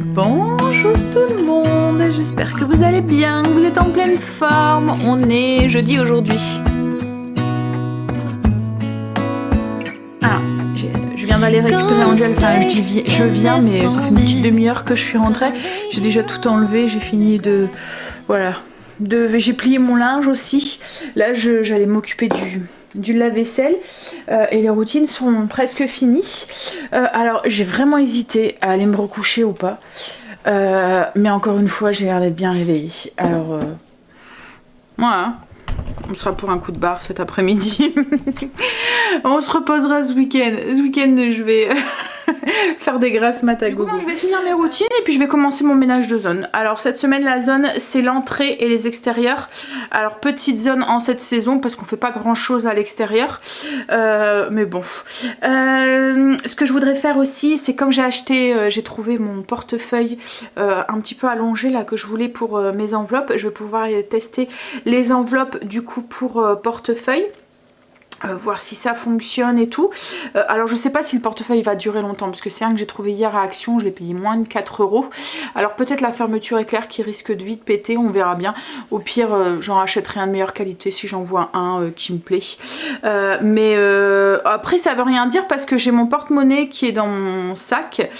Bonjour tout le monde, j'espère que vous allez bien, que vous êtes en pleine forme. On est jeudi aujourd'hui. Je viens d'aller récupérer Angèle, enfin je viens mais ça fait une petite demi-heure que je suis rentrée. J'ai déjà tout enlevé, j'ai fini de... Voilà. J'ai plié mon linge aussi. Là j'allais m'occuper du lave-vaisselle et les routines sont presque finies. Alors j'ai vraiment hésité à aller me recoucher ou pas. Mais encore une fois j'ai l'air d'être bien réveillée. Alors voilà. On sera pour un coup de barre cet après-midi. On se reposera ce week-end. Ce week-end, je vais faire des grasses mat à gogo. Je vais finir mes routines et puis je vais commencer mon ménage de zone. Alors cette semaine, la zone, c'est l'entrée et les extérieurs. Alors petite zone en cette saison parce qu'on fait pas grand-chose à l'extérieur. Mais bon. Ce que je voudrais faire aussi, c'est comme j'ai trouvé mon portefeuille un petit peu allongé là que je voulais pour mes enveloppes. Je vais pouvoir tester les enveloppes du coup pour portefeuille. Voir si ça fonctionne et tout. Alors je sais pas si le portefeuille va durer longtemps parce que c'est un que j'ai trouvé hier à Action, je l'ai payé moins de 4 €. Alors peut-être la fermeture éclair qui risque de vite péter, on verra bien. Au pire j'en rachèterai un de meilleure qualité si j'en vois un qui me plaît. Mais après ça veut rien dire parce que j'ai mon porte-monnaie qui est dans mon sac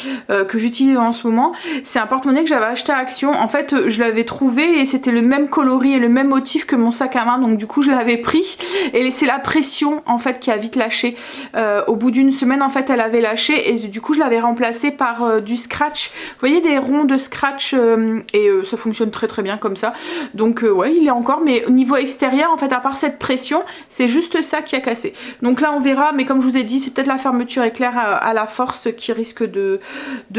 que j'utilise en ce moment. C'est un porte-monnaie que j'avais acheté à Action. En fait je l'avais trouvé et c'était le même coloris et le même motif que mon sac à main, donc du coup je l'avais pris et c'est la pression en fait qui a vite lâché. Au bout d'une semaine en fait elle avait lâché et du coup je l'avais remplacé par du scratch. Vous voyez des ronds de scratch et ça fonctionne très très bien comme ça. Donc ouais il est encore, mais au niveau extérieur en fait à part cette pression c'est juste ça qui a cassé. Donc là on verra, mais comme je vous ai dit c'est peut-être la fermeture éclair à la force qui risque de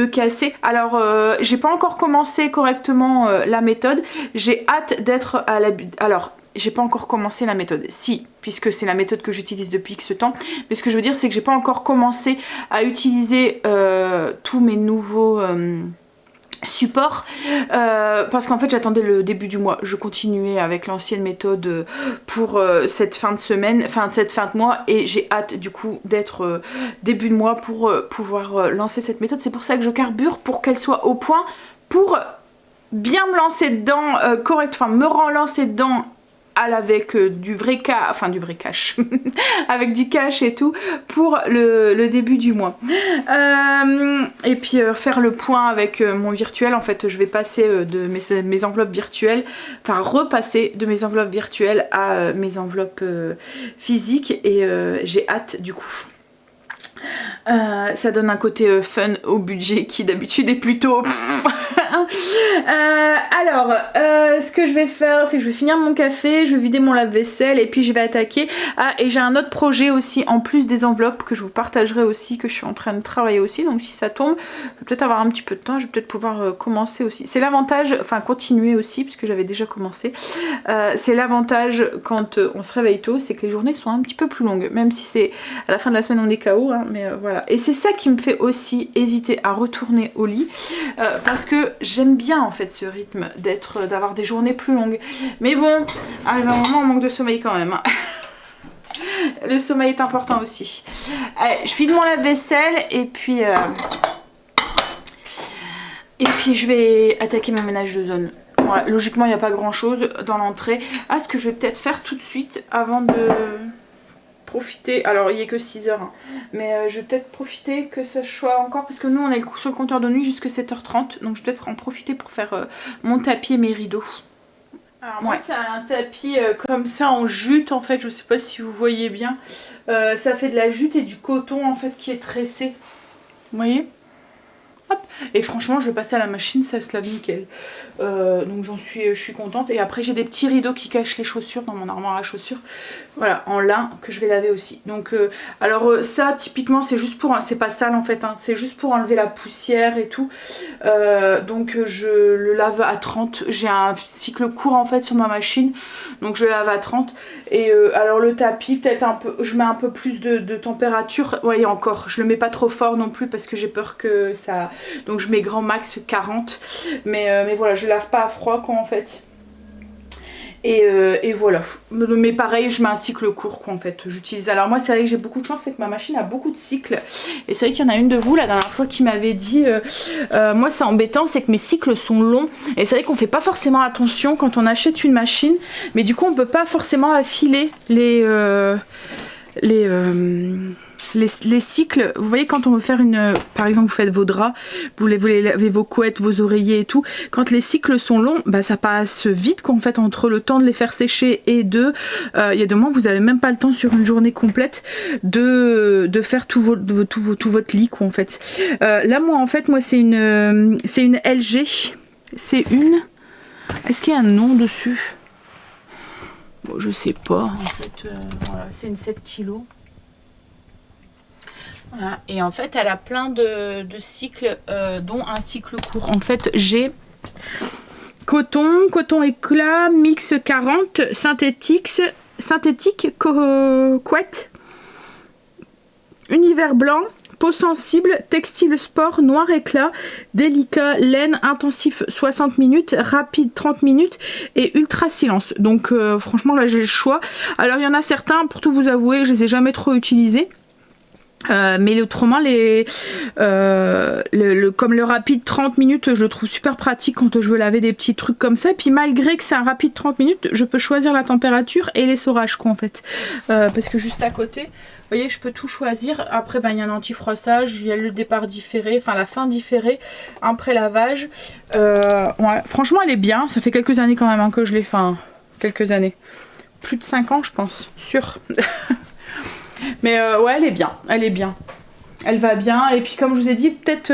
casser. Alors j'ai pas encore commencé correctement la méthode. J'ai hâte d'être à la... Alors j'ai pas encore commencé la méthode, si, puisque c'est la méthode que j'utilise depuis X temps, mais ce que je veux dire c'est que j'ai pas encore commencé à utiliser tous mes nouveaux supports parce qu'en fait j'attendais le début du mois. Je continuais avec l'ancienne méthode pour cette fin de semaine, cette fin de mois, et j'ai hâte du coup d'être début de mois pour pouvoir lancer cette méthode. C'est pour ça que je carbure, pour qu'elle soit au point, pour bien me lancer dedans me relancer dedans avec du vrai cash avec du cash et tout pour le début du mois, et puis faire le point avec mon virtuel. En fait je vais passer de mes enveloppes virtuelles, repasser de mes enveloppes virtuelles à mes enveloppes physiques, et j'ai hâte du coup. Ça donne un côté fun au budget qui d'habitude est plutôt alors ce que je vais faire c'est que je vais finir mon café, je vais vider mon lave-vaisselle et puis je vais attaquer. Et j'ai un autre projet aussi en plus des enveloppes que je vous partagerai aussi, que je suis en train de travailler aussi, donc si ça tombe je vais peut-être avoir un petit peu de temps, je vais peut-être pouvoir commencer aussi. C'est l'avantage, continuer aussi puisque j'avais déjà commencé, c'est l'avantage quand on se réveille tôt, c'est que les journées sont un petit peu plus longues, même si c'est à la fin de la semaine on est KO, hein, mais voilà. Et c'est ça qui me fait aussi hésiter à retourner au lit, parce que j'aime bien en fait ce rythme d'avoir des journées plus longues. Mais bon, arrive un moment on manque de sommeil quand même. Le sommeil est important aussi. Allez, je vide mon lave-vaisselle et puis je vais attaquer mon ménage de zone. Voilà, logiquement il n'y a pas grand chose dans l'entrée. Ce que je vais peut-être faire tout de suite avant de profiter, alors il n'y est que 6h, hein, mais je vais peut-être profiter que ça soit encore, parce que nous on est sur le compteur de nuit jusqu'à 7h30, donc je vais peut-être en profiter pour faire mon tapis et mes rideaux. Alors moi c'est un tapis comme ça en jute en fait, je sais pas si vous voyez bien, ça fait de la jute et du coton en fait qui est tressé, vous voyez. Hop. Et franchement je vais passer à la machine, ça se lave nickel, donc je suis contente. Et après j'ai des petits rideaux qui cachent les chaussures dans mon armoire à chaussures, voilà, en lin, que je vais laver aussi. Donc alors ça typiquement c'est juste pour, c'est pas sale en fait, hein, c'est juste pour enlever la poussière et tout, donc je le lave à 30, j'ai un cycle court en fait sur ma machine, donc je le lave à 30. Et alors le tapis peut-être un peu, je mets un peu plus de température, vous voyez, encore je le mets pas trop fort non plus parce que j'ai peur que ça, donc je mets grand max 40, mais voilà, je lave pas à froid quoi en fait. Et voilà, mais pareil je mets un cycle court quoi en fait, j'utilise. Alors moi c'est vrai que j'ai beaucoup de chance, c'est que ma machine a beaucoup de cycles, et c'est vrai qu'il y en a une de vous la dernière fois qui m'avait dit moi c'est embêtant, c'est que mes cycles sont longs, et c'est vrai qu'on fait pas forcément attention quand on achète une machine, mais du coup on peut pas forcément affiler les cycles. Vous voyez, quand on veut faire par exemple vous faites vos draps, vous lavez vos couettes, vos oreillers et tout, quand les cycles sont longs, bah ça passe vite qu'en fait entre le temps de les faire sécher et il y a des moments où vous avez même pas le temps sur une journée complète de faire tout votre lit quoi en fait. Là moi en fait c'est une LG, est-ce qu'il y a un nom dessus? Bon, je sais pas en fait, voilà, c'est une 7 kg. Voilà. Et en fait elle a plein de cycles, dont un cycle court. En fait j'ai coton éclat, mix 40, synthétique couette, univers blanc, peau sensible, textile sport, noir éclat, délicat, laine, intensif 60 minutes, rapide 30 minutes et ultra silence. Donc franchement là j'ai le choix. Alors il y en a certains, pour tout vous avouer, je les ai jamais trop utilisés. Mais autrement comme le rapide 30 minutes je le trouve super pratique quand je veux laver des petits trucs comme ça, et puis malgré que c'est un rapide 30 minutes je peux choisir la température et l'essorage quoi en fait, parce que juste à côté vous voyez je peux tout choisir. Après il y a un anti-froissage, il y a le départ différé, enfin la fin différée après lavage. Ouais, franchement elle est bien, ça fait quelques années quand même hein, que je l'ai fait, quelques années, plus de 5 ans je pense, sûr. Mais ouais elle est bien, elle va bien. Et puis comme je vous ai dit, peut-être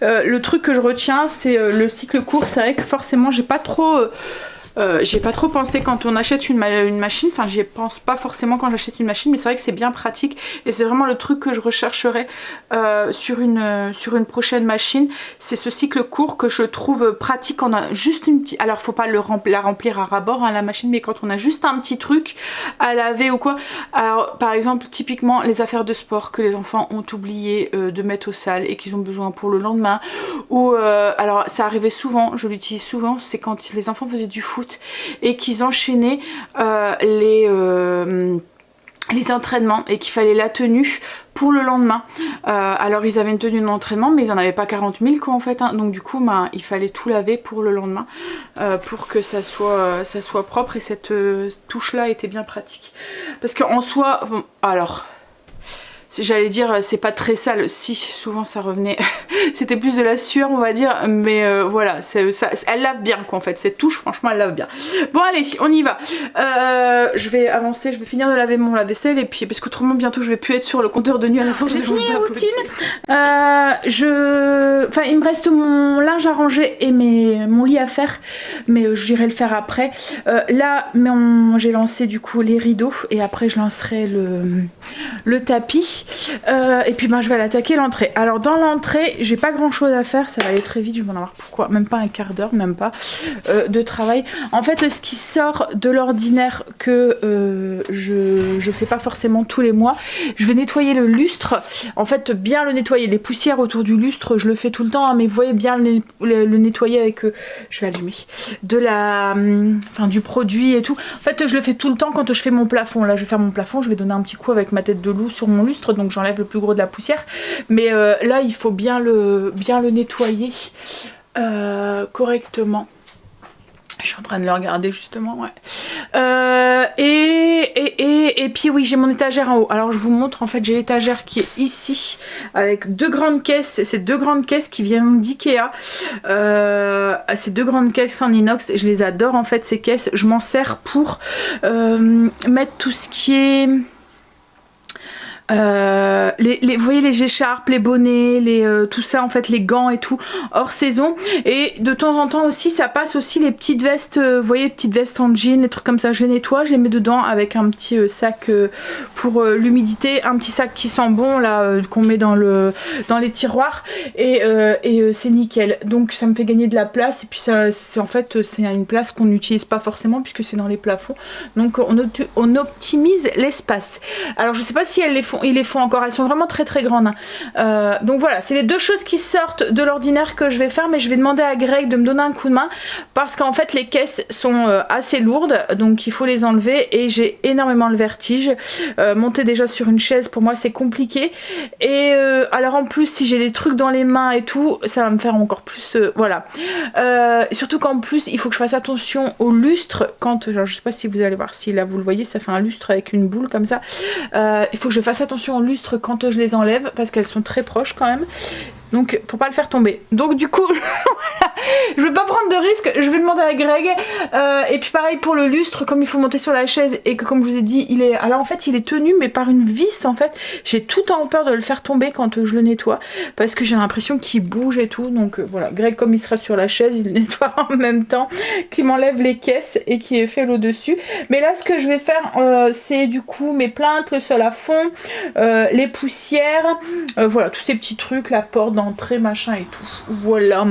le truc que je retiens c'est le cycle court. C'est vrai que forcément j'ai pas trop pensé quand on achète une machine, enfin j'y pense pas forcément quand j'achète une machine, mais c'est vrai que c'est bien pratique et c'est vraiment le truc que je rechercherai sur une prochaine machine. C'est ce cycle court que je trouve pratique. On a juste une petite, alors faut pas la remplir à ras-bord hein, la machine, mais quand on a juste un petit truc à laver ou quoi. Alors par exemple typiquement les affaires de sport que les enfants ont oublié de mettre au sale et qu'ils ont besoin pour le lendemain, ou alors ça arrivait souvent, je l'utilise souvent, c'est quand les enfants faisaient du foot et qu'ils enchaînaient les entraînements et qu'il fallait la tenue pour le lendemain. Alors ils avaient une tenue d'entraînement mais ils en avaient pas 40 000 quoi en fait hein. Donc du coup il fallait tout laver pour le lendemain pour que ça soit propre, et cette touche là était bien pratique parce qu'en soi alors j'allais dire c'est pas très sale, si souvent ça revenait c'était plus de la sueur on va dire, mais voilà elle lave bien quoi en fait, cette touche franchement elle lave bien. Bon allez on y va, je vais avancer, je vais finir de laver mon lave-vaisselle, et puis parce qu'autrement bientôt je vais plus être sur le compteur de nuit à la force de vous la routine. Enfin il me reste mon linge à ranger et mon lit à faire, mais j'irai le faire après. Là j'ai lancé du coup les rideaux et après je lancerai le tapis. Et puis je vais l'attaquer l'entrée. Alors dans l'entrée j'ai pas grand chose à faire, ça va aller très vite, je vais en avoir pourquoi même pas un quart d'heure, même pas de travail. En fait ce qui sort de l'ordinaire que je fais pas forcément tous les mois, je vais nettoyer le lustre, en fait bien le nettoyer, les poussières autour du lustre je le fais tout le temps hein, mais vous voyez bien le nettoyer avec je vais allumer du produit et tout. En fait je le fais tout le temps quand je fais mon plafond. Là je vais faire mon plafond, je vais donner un petit coup avec ma tête de loup sur mon lustre, donc j'enlève le plus gros de la poussière, mais là il faut bien le nettoyer correctement. Je suis en train de le regarder justement, ouais. Et puis oui, j'ai mon étagère en haut. Alors je vous montre, en fait j'ai l'étagère qui est ici avec deux grandes caisses. Ces deux grandes caisses qui viennent d'Ikea. Ces deux grandes caisses en inox, je les adore en fait ces caisses. Je m'en sers pour mettre tout ce qui est... vous voyez les écharpes, les bonnets, tout ça en fait, les gants et tout hors saison, et de temps en temps aussi ça passe aussi les petites vestes, vous voyez les petites vestes en jean, les trucs comme ça, je les nettoie, je les mets dedans avec un petit sac pour l'humidité, un petit sac qui sent bon là qu'on met dans les tiroirs, et c'est nickel, donc ça me fait gagner de la place, et puis ça c'est en fait c'est une place qu'on n'utilise pas forcément puisque c'est dans les plafonds, donc on optimise l'espace. Alors je sais pas si elles les font ils les font encore, elles sont vraiment très très grandes. Donc voilà, c'est les deux choses qui sortent de l'ordinaire que je vais faire, mais je vais demander à Greg de me donner un coup de main parce qu'en fait les caisses sont assez lourdes, donc il faut les enlever et j'ai énormément le vertige. Monter déjà sur une chaise pour moi c'est compliqué, et alors en plus si j'ai des trucs dans les mains et tout, ça va me faire encore plus voilà. Surtout qu'en plus il faut que je fasse attention au lustre quand, alors je sais pas si vous allez voir, si là vous le voyez, ça fait un lustre avec une boule comme ça. Il faut que je fasse attention au lustre quand je les enlève parce qu'elles sont très proches quand même, donc pour pas le faire tomber. Donc du coup voilà, je vais pas prendre de risque, je vais demander à Greg. Et puis pareil pour le lustre, comme il faut monter sur la chaise et que comme je vous ai dit il est, alors en fait il est tenu mais par une vis en fait, j'ai tout le temps peur de le faire tomber quand je le nettoie parce que j'ai l'impression qu'il bouge et tout. Donc voilà, Greg comme il sera sur la chaise, il le nettoie en même temps qu'il m'enlève les caisses et qu'il fait l'eau dessus. Mais là ce que je vais faire c'est du coup mes plaintes, le sol à fond, les poussières, voilà tous ces petits trucs, la porte d'entrée machin et tout, voilà.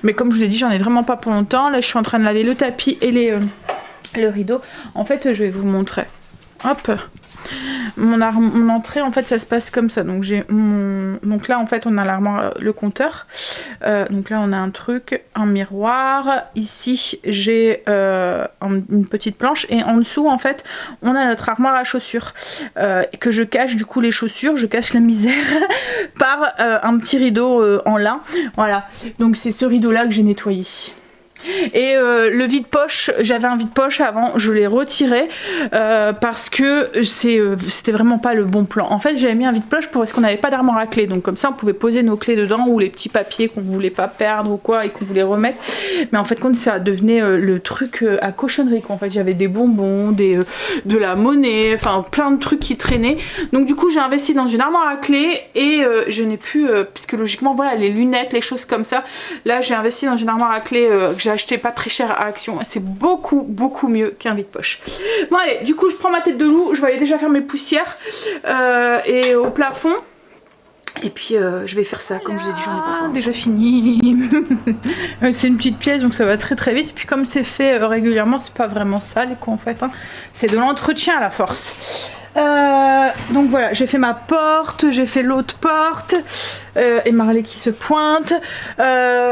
Mais comme je vous ai dit j'en ai vraiment pas pour longtemps. Là je suis en train de laver le tapis et le rideau. En fait je vais vous montrer, hop, mon entrée en fait ça se passe comme ça. Donc j'ai donc là en fait on a l'armoire, le compteur, donc là on a un truc, un miroir, ici j'ai une petite planche et en dessous en fait on a notre armoire à chaussures que je cache du coup les chaussures, je cache la misère par un petit rideau en lin, voilà. Donc c'est ce rideau là que j'ai nettoyé. Et le vide-poche, j'avais un vide-poche avant, je l'ai retiré parce que c'était vraiment pas le bon plan. En fait j'avais mis un vide-poche parce qu'on n'avait pas d'armoire à clés, donc comme ça on pouvait poser nos clés dedans ou les petits papiers qu'on voulait pas perdre ou quoi et qu'on voulait remettre. Mais en fait quand ça devenait le truc à cochonnerie quoi. En fait j'avais des bonbons, de la monnaie, enfin plein de trucs qui traînaient. Donc du coup j'ai investi dans une armoire à clés et je n'ai plus, puisque logiquement voilà les lunettes, les choses comme ça, là j'ai investi dans une armoire à clés que j'ai acheté pas très cher à Action, c'est beaucoup mieux qu'un vide-poche. Bon allez, du coup je prends ma tête de loup, je vais aller déjà faire mes poussières et au plafond. Et puis je vais faire ça, comme je vous ai dit, j'en ai pas déjà fini. C'est une petite pièce donc ça va très vite. Et puis comme c'est fait régulièrement, c'est pas vraiment sale quoi en fait, hein. C'est de l'entretien à la force. Donc voilà, j'ai fait ma porte, j'ai fait l'autre porte et Marley qui se pointe.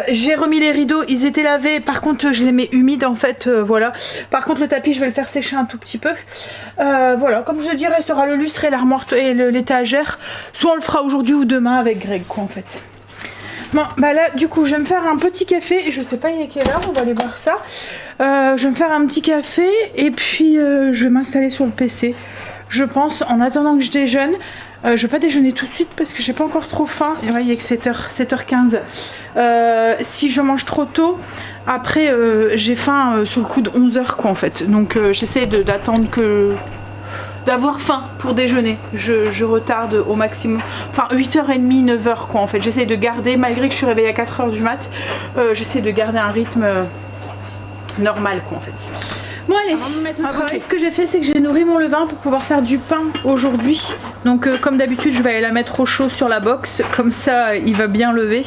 J'ai remis les rideaux, ils étaient lavés, par contre je les mets humides en fait, voilà. Par contre le tapis je vais le faire sécher un tout petit peu. Voilà, comme je vous dis, restera le lustre et l'armoire et l'étagère. Soit on le fera aujourd'hui ou demain avec Greg quoi en fait. Bon bah là du coup je vais me faire un petit café, je sais pas il est quelle heure, on va aller voir ça. Je vais me faire un petit café et puis je vais m'installer sur le PC. Je pense, en attendant que je déjeune, je vais pas déjeuner tout de suite parce que j'ai pas encore trop faim. Et ouais, il est que 7h15. Si je mange trop tôt, après j'ai faim sur le coup de 11h quoi en fait. Donc j'essaie d'attendre d'avoir faim pour déjeuner. Je retarde au maximum. Enfin 8h30, 9h quoi en fait. J'essaie de garder, malgré que je suis réveillée à 4h du mat, j'essaie de garder un rythme normal quoi en fait. Bon allez, ce que j'ai fait c'est que j'ai nourri mon levain pour pouvoir faire du pain aujourd'hui. Donc comme d'habitude je vais aller la mettre au chaud sur la box, comme ça il va bien lever.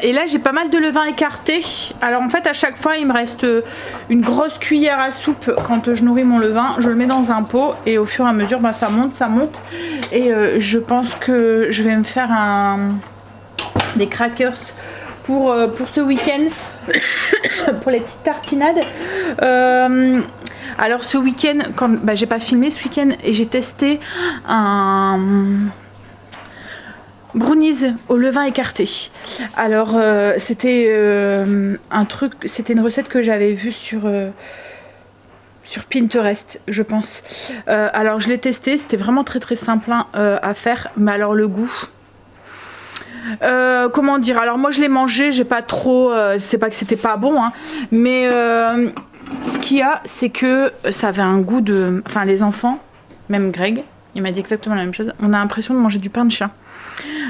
Et là j'ai pas mal de levain écarté. Alors en fait à chaque fois il me reste une grosse cuillère à soupe quand je nourris mon levain. Je le mets dans un pot et au fur et à mesure bah, ça monte. Et je pense que je vais me faire des crackers pour ce week-end. Pour les petites tartinades. Alors ce week-end, j'ai pas filmé ce week-end et j'ai testé un brownies au levain écarté. Alors c'était un truc, c'était une recette que j'avais vue sur Pinterest, je pense. Alors je l'ai testé, c'était vraiment très simple à faire, mais alors le goût. Comment dire, alors moi je l'ai mangé, j'ai pas trop, c'est pas que c'était pas bon hein, mais ce qu'il y a c'est que ça avait un goût de, enfin les enfants, même Greg il m'a dit exactement la même chose, on a l'impression de manger du pain de chien.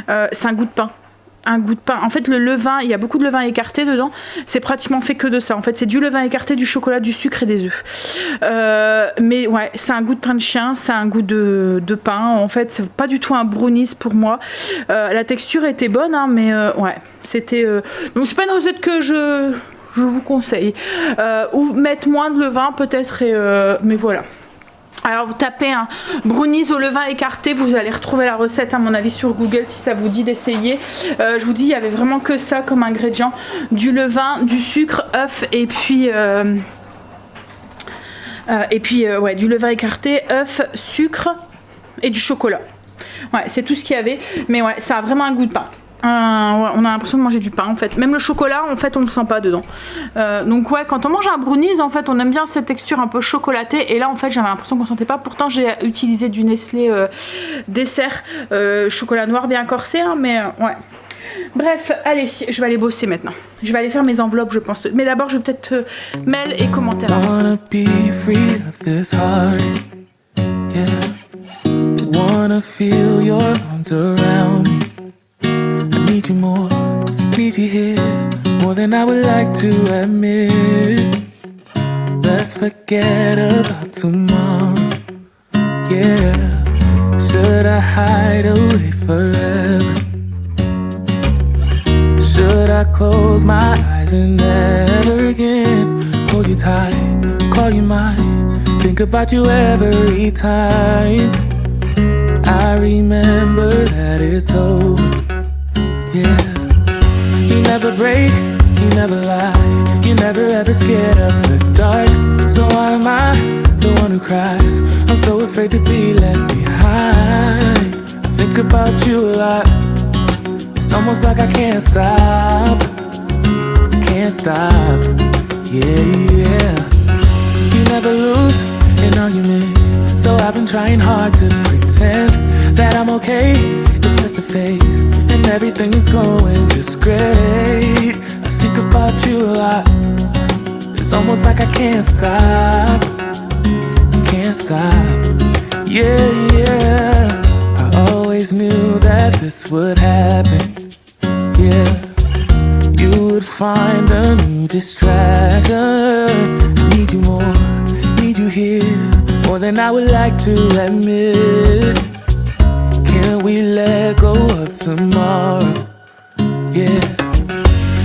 C'est un goût de pain, en fait le levain, il y a beaucoup de levain écarté dedans, c'est pratiquement fait que de ça en fait, c'est du levain écarté, du chocolat, du sucre et des œufs, mais ouais c'est un goût de pain de chien, c'est un goût de pain en fait, c'est pas du tout un brownies pour moi. La texture était bonne hein, mais ouais c'était donc c'est pas une recette que je vous conseille, ou mettre moins de levain peut-être, mais voilà. Alors vous tapez un brownies au levain écarté, vous allez retrouver la recette à mon avis sur Google si ça vous dit d'essayer. Je vous dis, il y avait vraiment que ça comme ingrédient, du levain, du sucre, œuf et puis ouais, du levain écarté, œuf, sucre et du chocolat. Ouais, c'est tout ce qu'il y avait, mais ouais, ça a vraiment un goût de pain. Ouais, on a l'impression de manger du pain en fait. Même le chocolat en fait on le sent pas dedans. Donc ouais, quand on mange un brownies en fait on aime bien cette texture un peu chocolatée. Et là en fait j'avais l'impression qu'on sentait pas. Pourtant j'ai utilisé du Nestlé dessert chocolat noir bien corsé hein, mais ouais. Bref, allez, je vais aller bosser maintenant. Je vais aller faire mes enveloppes je pense. Mais d'abord je vais peut-être mail et commentaires. Wanna feel your arms around me. I need you more, need you here, more than I would like to admit. Let's forget about tomorrow, yeah. Should I hide away forever? Should I close my eyes and never again hold you tight, call you mine, think about you every time? I remember that it's over, yeah. You never break, you never lie, you never ever scared of the dark. So why am I the one who cries? I'm so afraid to be left behind. I think about you a lot. It's almost like I can't stop, yeah, yeah. You never lose an argument, so I've been trying hard to pretend that I'm okay. It's just a phase, and everything is going just great. I think about you a lot. It's almost like I can't stop, yeah, yeah. I always knew that this would happen, yeah. You would find a new distraction. I need you more, need you here, more than I would like to admit. Can we let go of tomorrow? Yeah.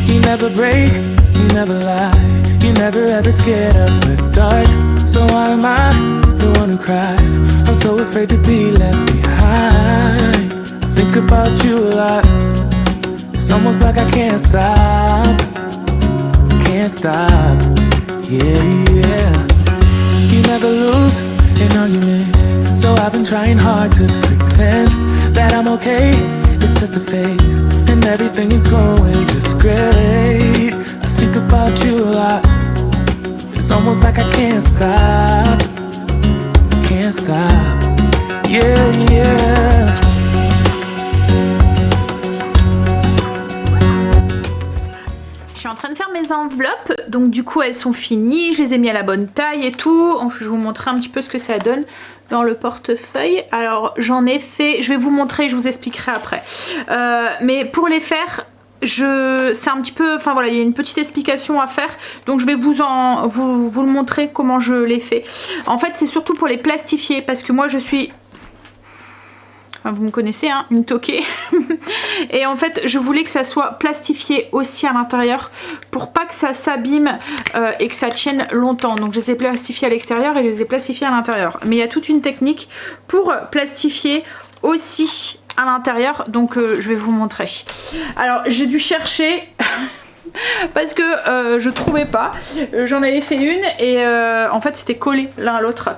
You never break, you never lie, you never ever scared of the dark. So why am I the one who cries? I'm so afraid to be left behind. I think about you a lot. It's almost like I can't stop, yeah, yeah. You never lose an argument, so I've been trying hard to pretend that I'm okay. It's just a phase, and everything is going just great. I think about you a lot. It's almost like I can't stop, yeah, yeah. Je suis en train de faire mes enveloppes, donc du coup elles sont finies, je les ai mis à la bonne taille et tout. Je vais vous montrer un petit peu ce que ça donne dans le portefeuille. Alors j'en ai fait, je vais vous montrer, je vous expliquerai après. Mais pour les faire, c'est un petit peu, enfin voilà, il y a une petite explication à faire, donc je vais vous le montrer comment je les fais. En fait c'est surtout pour les plastifier, parce que moi je suis... Enfin, vous me connaissez, hein, une toquée. Et en fait, je voulais que ça soit plastifié aussi à l'intérieur pour pas que ça s'abîme et que ça tienne longtemps. Donc je les ai plastifiés à l'extérieur et je les ai plastifiés à l'intérieur. Mais il y a toute une technique pour plastifier aussi à l'intérieur. Donc je vais vous montrer. Alors j'ai dû chercher... parce que je trouvais pas, j'en avais fait une et en fait c'était collé l'un à l'autre.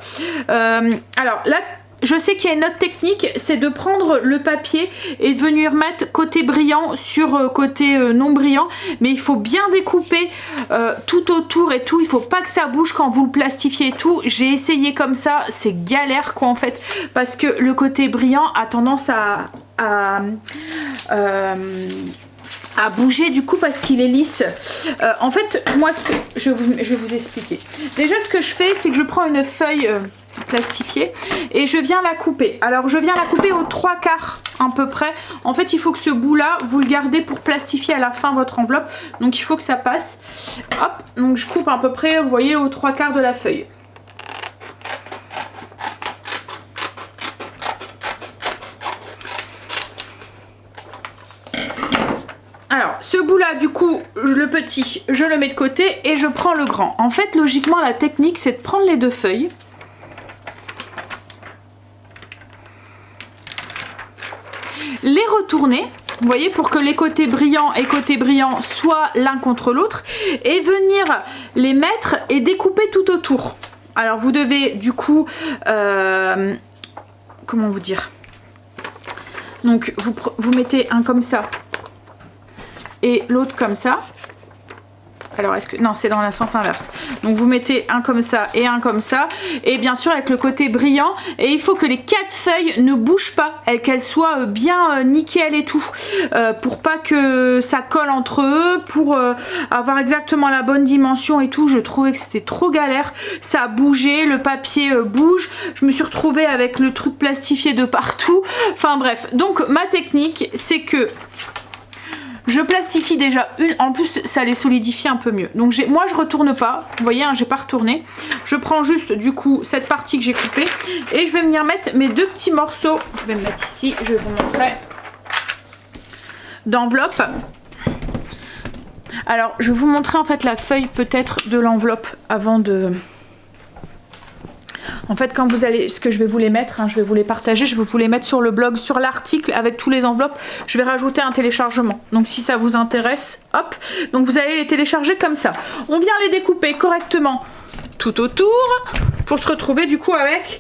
Alors là, je sais qu'il y a une autre technique, c'est de prendre le papier et de venir mettre côté brillant sur côté non brillant, mais il faut bien découper tout autour et tout, il faut pas que ça bouge quand vous le plastifiez et tout. J'ai essayé comme ça, c'est galère quoi en fait, parce que le côté brillant a tendance à bouger du coup parce qu'il est lisse. En fait moi je vais vous expliquer. Déjà ce que je fais, c'est que je prends une feuille plastifiée et je viens la couper. Alors je viens la couper aux 3/4 à peu près. En fait il faut que ce bout là vous le gardez pour plastifier à la fin votre enveloppe, donc il faut que ça passe. Hop, donc je coupe à peu près, vous voyez, aux 3/4 de la feuille. Alors ce bout là du coup le petit je le mets de côté et je prends le grand. En fait logiquement la technique c'est de prendre les deux feuilles les retourner, vous voyez, pour que les côtés brillants et côtés brillants soient l'un contre l'autre, et venir les mettre et découper tout autour. Alors vous devez du coup, comment vous dire, donc vous mettez un comme ça et l'autre comme ça. Alors est-ce que... Non, c'est dans le sens inverse. Donc vous mettez un comme ça et un comme ça. Et bien sûr avec le côté brillant. Et il faut que les 4 feuilles ne bougent pas. Qu'elles soient bien nickel et tout. Pour pas que ça colle entre eux. Pour avoir exactement la bonne dimension et tout. Je trouvais que c'était trop galère. Ça a bougé, le papier bouge. Je me suis retrouvée avec le truc plastifié de partout. Enfin bref. Donc ma technique, c'est que... je plastifie déjà une, en plus ça les solidifie un peu mieux. Donc moi je retourne pas, vous voyez, hein, j'ai pas retourné. Je prends juste du coup cette partie que j'ai coupée et je vais venir mettre mes 2 petits morceaux. Je vais me mettre ici, je vais vous montrer. D'enveloppe. Alors je vais vous montrer en fait la feuille peut-être de l'enveloppe avant de... En fait, quand vous allez, ce que je vais vous les mettre, hein, je vais vous les partager, je vais vous les mettre sur le blog, sur l'article avec tous les enveloppes. Je vais rajouter un téléchargement. Donc si ça vous intéresse, hop. Donc vous allez les télécharger comme ça. On vient les découper correctement tout autour pour se retrouver du coup avec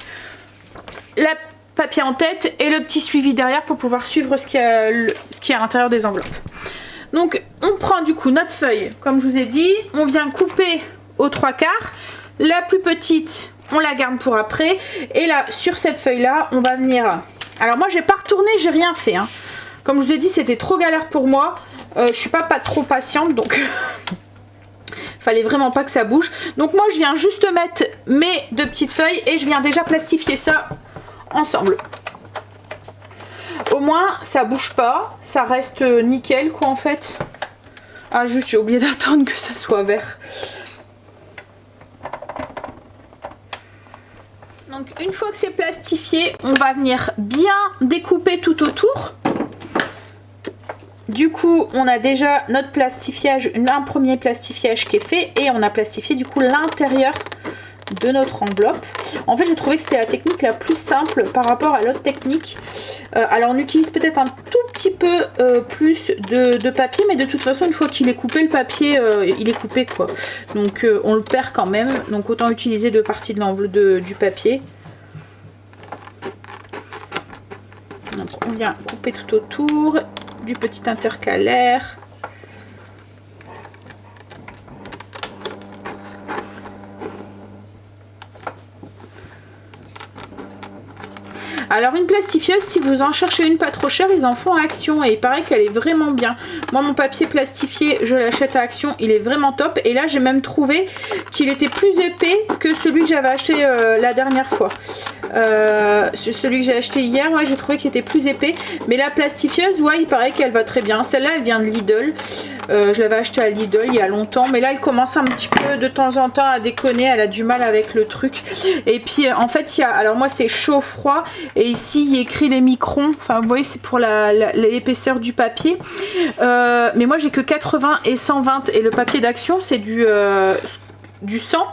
la papier en tête et le petit suivi derrière pour pouvoir suivre ce qu'il y a à l'intérieur des enveloppes. Donc on prend du coup notre feuille, comme je vous ai dit, on vient couper aux 3/4. La plus petite, on la garde pour après. Et là, sur cette feuille-là, on va venir... Alors moi, j'ai pas retourné, j'ai rien fait. Hein. Comme je vous ai dit, c'était trop galère pour moi. Je suis pas trop patiente, donc... fallait vraiment pas que ça bouge. Donc moi, je viens juste mettre mes 2 petites feuilles et je viens déjà plastifier ça ensemble. Au moins, ça bouge pas. Ça reste nickel, quoi, en fait. Ah, juste, j'ai oublié d'attendre que ça soit vert. Donc une fois que c'est plastifié, on va venir bien découper tout autour. Du coup, on a déjà notre plastifiage, un premier plastifiage qui est fait et on a plastifié du coup l'intérieur de notre enveloppe. En fait, j'ai trouvé que c'était la technique la plus simple par rapport à l'autre technique. Alors on utilise peut-être un tout petit peu plus de papier, mais de toute façon, une fois qu'il est coupé, le papier, il est coupé quoi. Donc on le perd quand même. Donc autant utiliser 2 parties de l'enveloppe du papier. Donc on vient couper tout autour du petit intercalaire. Alors une plastifieuse, si vous en cherchez une pas trop chère, ils en font à Action et il paraît qu'elle est vraiment bien. Moi mon papier plastifié, je l'achète à Action, il est vraiment top. Et là j'ai même trouvé qu'il était plus épais que celui que j'avais acheté la dernière fois. Celui que j'ai acheté hier, ouais, j'ai trouvé qu'il était plus épais. Mais la plastifieuse, ouais, il paraît qu'elle va très bien. Celle-là, elle vient de Lidl. Je l'avais acheté à Lidl il y a longtemps, mais là elle commence un petit peu de temps en temps à déconner, elle a du mal avec le truc. Et puis en fait il y a, alors moi c'est chaud froid et ici il y a écrit les microns, enfin vous voyez c'est pour l'épaisseur du papier, mais moi j'ai que 80 et 120 et le papier d'Action c'est du 100,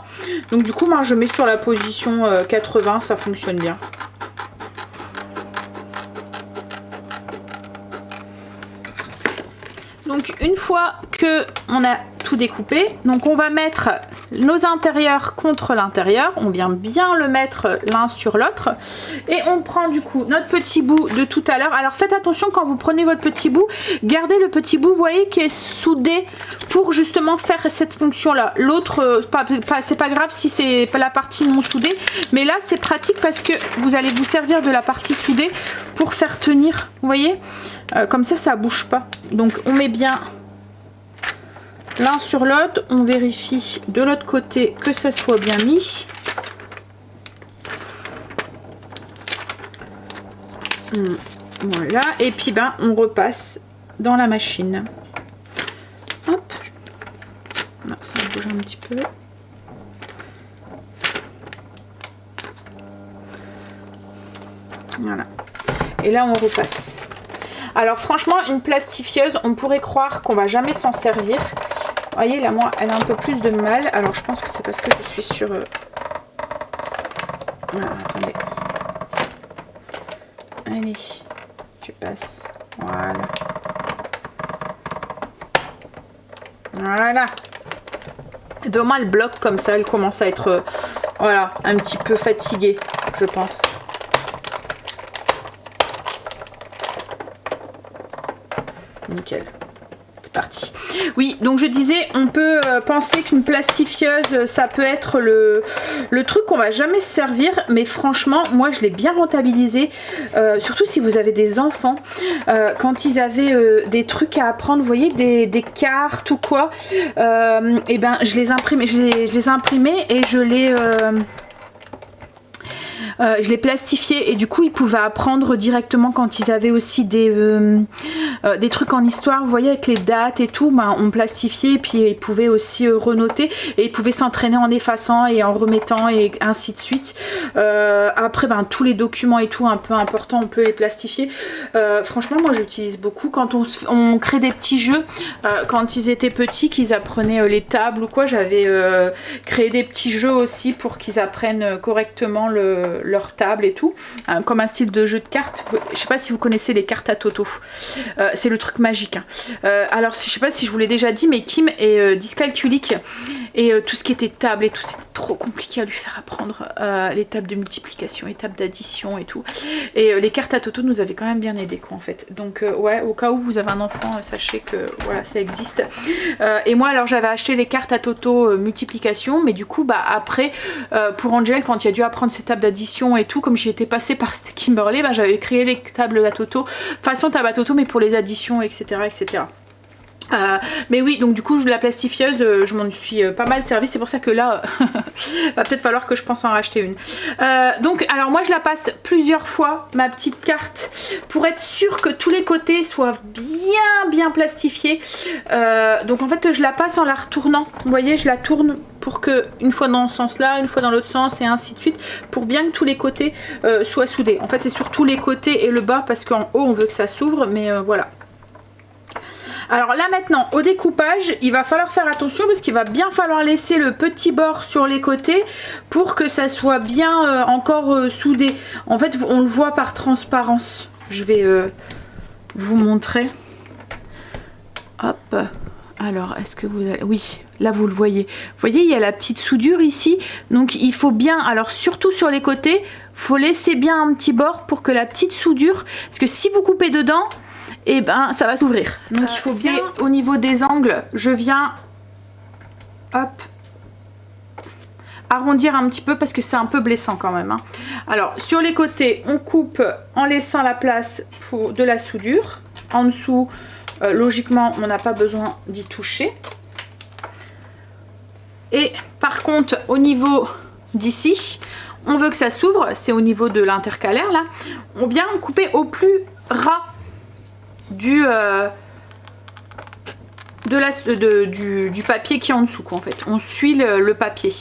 donc du coup moi je mets sur la position 80, ça fonctionne bien. Donc une fois que on a tout découpé, donc on va mettre nos intérieurs contre l'intérieur, on vient bien le mettre l'un sur l'autre et on prend du coup notre petit bout de tout à l'heure. Alors faites attention quand vous prenez votre petit bout, gardez le petit bout, vous voyez, qui est soudé pour justement faire cette fonction là. L'autre, c'est pas grave si c'est pas la partie non soudée, mais là c'est pratique parce que vous allez vous servir de la partie soudée pour faire tenir, vous voyez, comme ça bouge pas. Donc on met bien l'un sur l'autre, on vérifie de l'autre côté que ça soit bien mis. Voilà, et puis ben on repasse dans la machine. Hop, là, ça bouge un petit peu. Voilà, et là on repasse. Alors franchement, une plastifieuse, on pourrait croire qu'on va jamais s'en servir. Vous voyez, là, moi, elle a un peu plus de mal. Alors, je pense que c'est parce que je suis sur... Voilà, attendez. Allez, tu passes Voilà. Voilà. Et demain, elle bloque comme ça. Elle commence à être, voilà, un petit peu fatiguée, je pense. Nickel. C'est parti. Oui, donc je disais, on peut penser qu'une plastifieuse, ça peut être le truc qu'on va jamais se servir, mais franchement, moi je l'ai bien rentabilisé, surtout si vous avez des enfants, quand ils avaient des trucs à apprendre, vous voyez, des cartes ou quoi, et ben je les imprimais, je les imprimais et je les plastifiais et du coup ils pouvaient apprendre directement quand ils avaient aussi des trucs en histoire, vous voyez, avec les dates et tout, ben, on plastifiait et puis ils pouvaient aussi renoter et ils pouvaient s'entraîner en effaçant et en remettant et ainsi de suite. Après ben, tous les documents et tout un peu importants on peut les plastifier. Franchement moi j'utilise beaucoup quand on crée des petits jeux, quand ils étaient petits, qu'ils apprenaient les tables ou quoi, j'avais créé des petits jeux aussi pour qu'ils apprennent correctement leur table et tout, comme un style de jeu de cartes. Je sais pas si vous connaissez les cartes à Toto, c'est le truc magique, hein. Alors je sais pas si je vous l'ai déjà dit, mais Kim est dyscalculique et tout ce qui était table et tout, c'était trop compliqué à lui faire apprendre, les tables de multiplication, les tables d'addition et tout, et les cartes à Toto nous avaient quand même bien aidé quoi en fait. Donc ouais, au cas où vous avez un enfant, sachez que voilà, ça existe. Et moi alors j'avais acheté les cartes à Toto multiplication, mais du coup bah après pour Angel, quand il a dû apprendre ses tables d'addition et tout, comme j'y étais passée par Kimberley, bah, j'avais créé les tables à Toto, façon table à Toto mais pour les additions, etc., etc. Mais oui, donc du coup la plastifieuse, je m'en suis pas mal servi, c'est pour ça que là va peut-être falloir que je pense en racheter une. Donc alors moi je la passe plusieurs fois, ma petite carte, pour être sûre que tous les côtés soient bien plastifiés. Donc en fait je la passe en la retournant, vous voyez, je la tourne pour que une fois dans ce sens là, une fois dans l'autre sens et ainsi de suite, pour bien que tous les côtés soient soudés. En fait c'est surtout les côtés et le bas parce qu'en haut on veut que ça s'ouvre, mais voilà. Alors là maintenant au découpage il va falloir faire attention parce qu'il va bien falloir laisser le petit bord sur les côtés pour que ça soit bien encore soudé. En fait on le voit par transparence. Je vais vous montrer. Hop. Alors est-ce que vous avez... Oui, là vous le voyez. Vous voyez il y a la petite soudure ici. Donc il faut bien, alors surtout sur les côtés, faut laisser bien un petit bord pour que la petite soudure, parce que si vous coupez dedans, et ben ça va s'ouvrir. Donc il faut bien au niveau des angles, je viens hop arrondir un petit peu parce que c'est un peu blessant quand même, hein. Alors sur les côtés on coupe en laissant la place pour de la soudure. En dessous logiquement on n'a pas besoin d'y toucher. Et par contre au niveau d'ici on veut que ça s'ouvre, c'est au niveau de l'intercalaire là, on vient couper au plus ras du papier qui est en dessous quoi, en fait on suit le papier.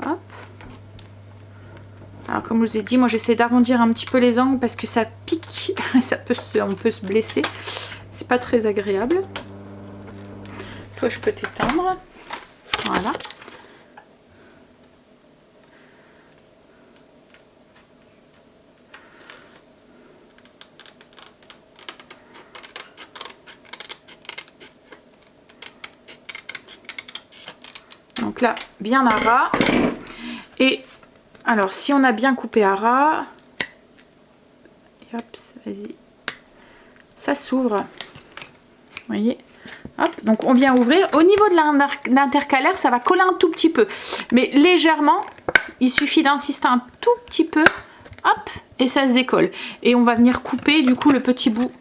Hop. Alors comme je vous ai dit, moi j'essaie d'arrondir un petit peu les angles parce que ça pique, on peut se blesser, c'est pas très agréable. Toi je peux t'éteindre, voilà. Donc là, bien à ras. Et alors, si on a bien coupé à ras, hop, vas-y, ça s'ouvre. Vous voyez, hop, donc on vient ouvrir. Au niveau de l'intercalaire, ça va coller un tout petit peu, mais légèrement. Il suffit d'insister un tout petit peu, hop, et ça se décolle. Et on va venir couper du coup le petit bout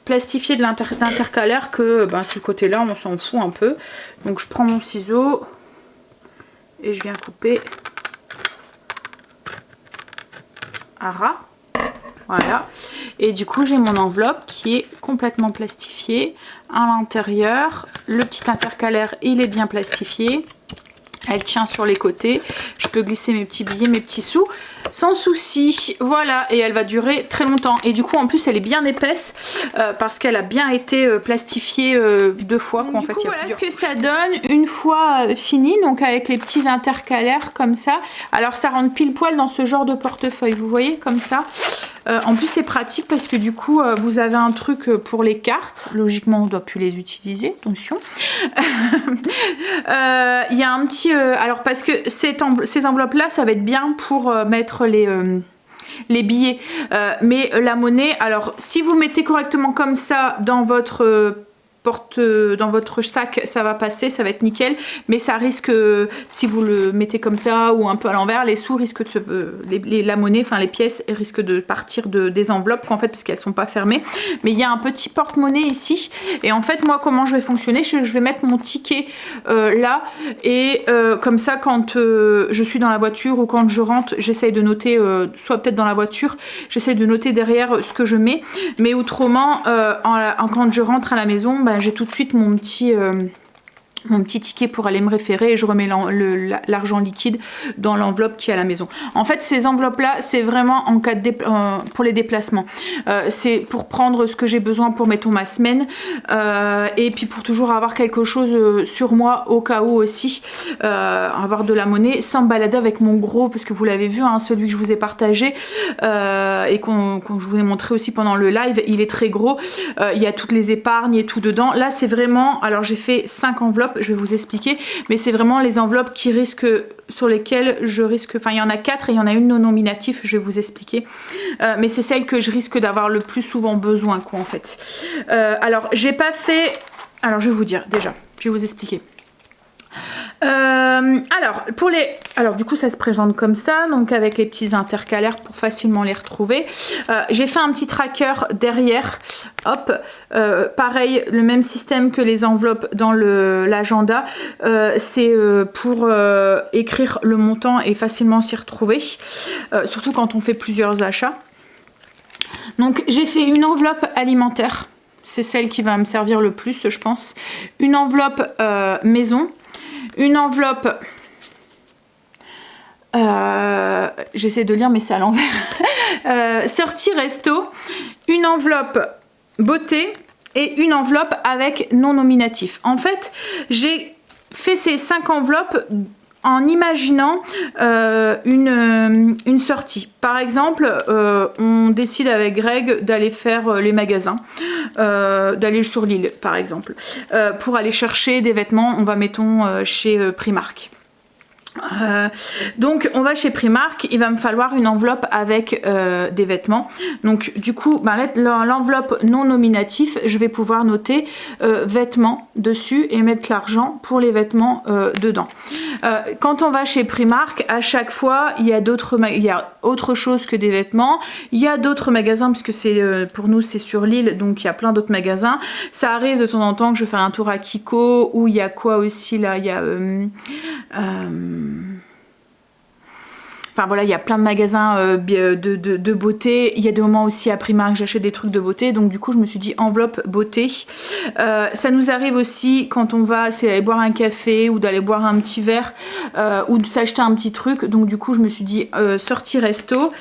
plastifié de l'intercalaire que ben, ce côté là on s'en fout un peu. Donc je prends mon ciseau et je viens couper à ras, voilà, et du coup j'ai mon enveloppe qui est complètement plastifiée à l'intérieur. Le petit intercalaire il est bien plastifié, elle tient sur les côtés, je peux glisser mes petits billets, mes petits sous sans souci, voilà, et elle va durer très longtemps. Et du coup en plus elle est bien épaisse parce qu'elle a bien été plastifiée 2 fois quoi, en fait. Voilà ce que ça donne une fois fini, donc avec les petits intercalaires comme ça. Alors ça rentre pile poil dans ce genre de portefeuille, vous voyez, comme ça. En plus c'est pratique parce que du coup vous avez un truc pour les cartes. Logiquement on ne doit plus les utiliser, attention. Il y a un petit... alors parce que ces enveloppes là ça va être bien pour mettre les billets, mais la monnaie, alors si vous mettez correctement comme ça dans votre dans votre sac, ça va passer, ça va être nickel, mais ça risque, si vous le mettez comme ça ou un peu à l'envers, les sous risquent de se, la monnaie, enfin les pièces risquent de partir des enveloppes en fait parce qu'elles sont pas fermées. Mais il y a un petit porte-monnaie ici et en fait moi comment je vais fonctionner, je vais mettre mon ticket là et comme ça quand je suis dans la voiture ou quand je rentre, j'essaye de noter, soit peut-être dans la voiture, j'essaye de noter derrière ce que je mets, mais autrement quand je rentre à la maison, bah, j'ai tout de suite mon petit ticket pour aller me référer et je remets l'argent liquide dans l'enveloppe qui est à la maison. En fait ces enveloppes là c'est vraiment en cas de pour les déplacements, c'est pour prendre ce que j'ai besoin pour mettons ma semaine et puis pour toujours avoir quelque chose sur moi au cas où aussi, avoir de la monnaie sans me balader avec mon gros, parce que vous l'avez vu hein, celui que je vous ai partagé et qu'on je vous ai montré aussi pendant le live, il est très gros, il y a toutes les épargnes et tout dedans. Là c'est vraiment, alors j'ai fait 5 enveloppes, je vais vous expliquer, mais c'est vraiment les enveloppes qui risquent, sur lesquelles je risque, enfin il y en a 4 et il y en a une non nominative, je vais vous expliquer, mais c'est celle que je risque d'avoir le plus souvent besoin quoi en fait. Alors j'ai pas fait, alors je vais vous dire déjà, je vais vous expliquer. Alors du coup ça se présente comme ça, donc avec les petits intercalaires pour facilement les retrouver. J'ai fait un petit tracker derrière, hop, pareil, le même système que les enveloppes dans l'agenda, c'est pour écrire le montant et facilement s'y retrouver, surtout quand on fait plusieurs achats. Donc j'ai fait une enveloppe alimentaire, c'est celle qui va me servir le plus je pense, une enveloppe maison, une enveloppe, j'essaie de lire mais c'est à l'envers, sortie resto, une enveloppe beauté et une enveloppe avec non nominatif. En fait j'ai fait ces 5 enveloppes en imaginant une sortie. Par exemple, on décide avec Greg d'aller faire les magasins, d'aller sur l'île par exemple, pour aller chercher des vêtements, on va mettons chez Primark. Donc on va chez Primark, il va me falloir une enveloppe avec des vêtements, donc du coup bah, l'enveloppe non nominatif, je vais pouvoir noter vêtements dessus et mettre l'argent pour les vêtements dedans. Quand on va chez Primark, à chaque fois il y a autre chose que des vêtements, il y a d'autres magasins puisque c'est pour nous c'est sur l'île, donc il y a plein d'autres magasins. Ça arrive de temps en temps que je fais un tour à Kiko, où il y a quoi aussi là, il y a enfin voilà, il y a plein de magasins de beauté. Il y a des moments aussi à Primark j'achète des trucs de beauté, donc du coup je me suis dit enveloppe beauté. Ça nous arrive aussi quand on va, c'est aller boire un café ou d'aller boire un petit verre ou de s'acheter un petit truc, donc du coup je me suis dit sortie resto.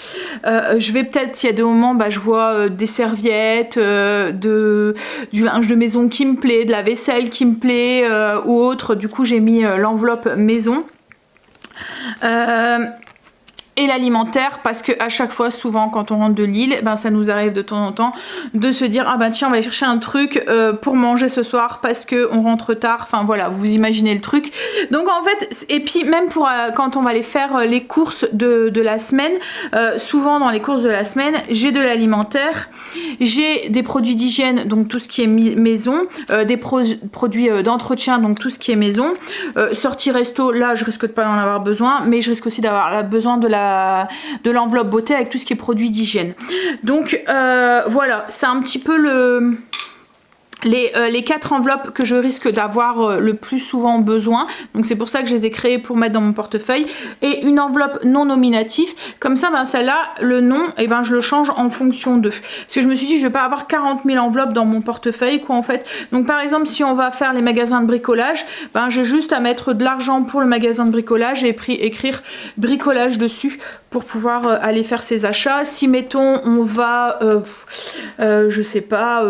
Je vais peut-être, il y a des moments bah, je vois des serviettes, du linge de maison qui me plaît, de la vaisselle qui me plaît ou autre, du coup j'ai mis l'enveloppe maison. Et l'alimentaire, parce que à chaque fois souvent quand on rentre de l'île, ben ça nous arrive de temps en temps de se dire ah ben tiens on va aller chercher un truc pour manger ce soir parce que on rentre tard, enfin voilà, vous imaginez le truc. Donc en fait, et puis même pour quand on va aller faire les courses de la semaine, souvent dans les courses de la semaine j'ai de l'alimentaire, j'ai des produits d'hygiène, donc tout ce qui est maison, des produits d'entretien, donc tout ce qui est maison, sortie resto, là je risque de pas en avoir besoin, mais je risque aussi d'avoir besoin de l'enveloppe beauté avec tout ce qui est produits d'hygiène. Donc voilà, c'est un petit peu les 4 enveloppes que je risque d'avoir le plus souvent besoin, donc c'est pour ça que je les ai créées pour mettre dans mon portefeuille, et une enveloppe non nominatif, comme ça ben celle-là le nom et ben je le change en fonction d'eux, parce que je me suis dit je vais pas avoir 40 000 enveloppes dans mon portefeuille quoi en fait. Donc par exemple si on va faire les magasins de bricolage, ben j'ai juste à mettre de l'argent pour le magasin de bricolage et écrire bricolage dessus pour pouvoir aller faire ses achats. Si mettons on va je sais pas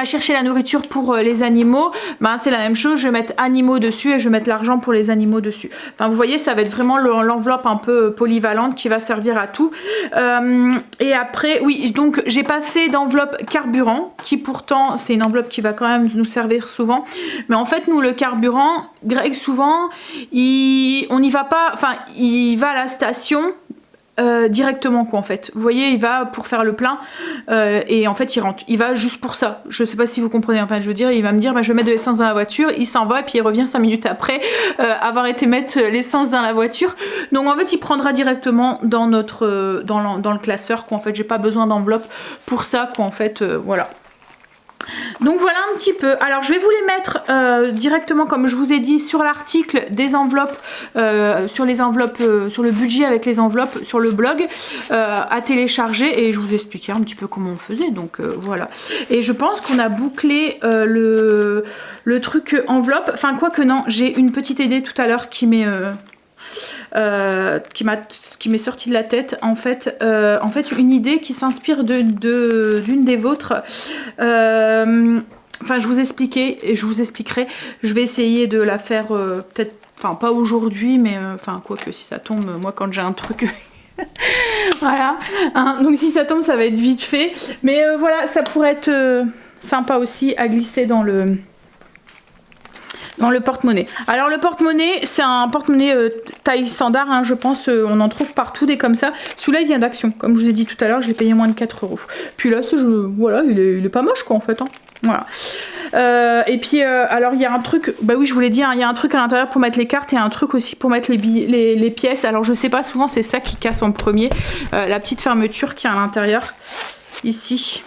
chercher la nourriture pour les animaux, ben, c'est la même chose, je vais mettre animaux dessus et je vais mettre l'argent pour les animaux dessus. Enfin, vous voyez, ça va être vraiment l'enveloppe un peu polyvalente qui va servir à tout. Et après, oui, donc j'ai pas fait d'enveloppe carburant, qui pourtant c'est une enveloppe qui va quand même nous servir souvent. Mais en fait, nous, le carburant, Greg, souvent, on n'y va pas, enfin, il va à la station. Directement quoi en fait, vous voyez, il va pour faire le plein et en fait il rentre, il va juste pour ça, je sais pas si vous comprenez, enfin je veux dire, il va me dire bah, je vais mettre de l'essence dans la voiture, il s'en va et puis il revient 5 minutes après avoir été mettre l'essence dans la voiture, donc en fait il prendra directement dans notre dans le classeur quoi, en fait j'ai pas besoin d'enveloppe pour ça quoi en fait, voilà. Donc voilà un petit peu. Alors je vais vous les mettre directement comme je vous ai dit sur l'article des enveloppes, sur les enveloppes, sur le budget avec les enveloppes sur le blog à télécharger et je vous expliquais un petit peu comment on faisait. Donc voilà. Et je pense qu'on a bouclé le truc enveloppe. Enfin quoi que non, j'ai une petite idée tout à l'heure qui m'est qui m'est sortie de la tête en fait une idée qui s'inspire d'une des vôtres. Enfin je vous expliquais et je vous expliquerai, je vais essayer de la faire peut-être, enfin pas aujourd'hui mais enfin quoi que si ça tombe, moi quand j'ai un truc voilà hein, donc si ça tombe ça va être vite fait mais voilà ça pourrait être sympa aussi à glisser dans le porte-monnaie. Alors le porte-monnaie, c'est un porte-monnaie taille standard, hein, je pense, on en trouve partout des comme ça. Celui-là il vient d'Action, comme je vous ai dit tout à l'heure, je l'ai payé moins de 4 €. Puis là, voilà, il est pas moche quoi en fait. Hein. Voilà. Et puis alors il y a un truc, bah oui je vous l'ai dit, hein, il y a un truc à l'intérieur pour mettre les cartes et un truc aussi pour mettre les pièces. Alors je sais pas, souvent c'est ça qui casse en premier, la petite fermeture qui est à l'intérieur, ici.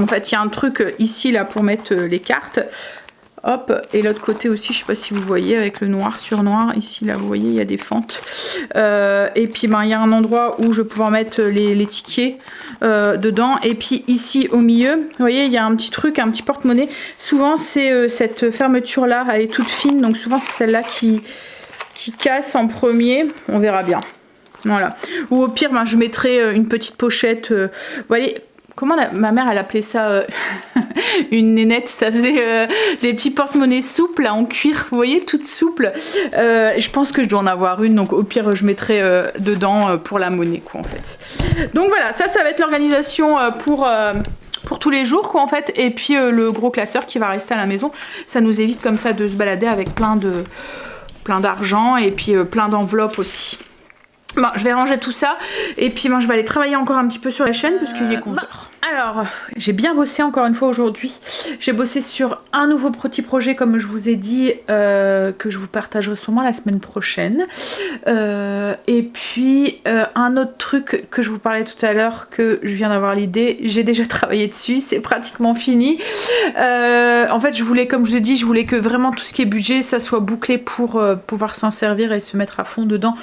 En fait il y a un truc ici là pour mettre les cartes. Hop, et l'autre côté aussi, je sais pas si vous voyez, avec le noir sur noir, ici là vous voyez il y a des fentes. Et puis ben, il y a un endroit où je vais pouvoir mettre les tickets dedans. Et puis ici au milieu, vous voyez, il y a un petit truc, un petit porte-monnaie. Souvent c'est cette fermeture là, elle est toute fine, donc souvent c'est celle-là qui casse en premier, on verra bien. Voilà. Ou au pire, ben, je mettrai une petite pochette, vous voyez. Comment ma mère elle appelait ça une nénette, ça faisait des petits porte-monnaies souples là, en cuir, vous voyez, toutes souples. Je pense que je dois en avoir une, donc au pire je mettrai dedans pour la monnaie quoi en fait. Donc voilà, ça va être l'organisation pour tous les jours quoi en fait, et puis le gros classeur qui va rester à la maison, ça nous évite comme ça de se balader avec plein d'argent et puis plein d'enveloppes aussi. Bon, je vais ranger tout ça et puis moi je vais aller travailler encore un petit peu sur la chaîne parce qu'il est 11 h. Alors, j'ai bien bossé encore une fois aujourd'hui. J'ai bossé sur un nouveau petit projet comme je vous ai dit que je vous partagerai sûrement la semaine prochaine. Et puis un autre truc que je vous parlais tout à l'heure que je viens d'avoir l'idée, j'ai déjà travaillé dessus, c'est pratiquement fini. En fait, je voulais, comme je vous ai dit, je voulais que vraiment tout ce qui est budget, ça soit bouclé pour pouvoir s'en servir et se mettre à fond dedans.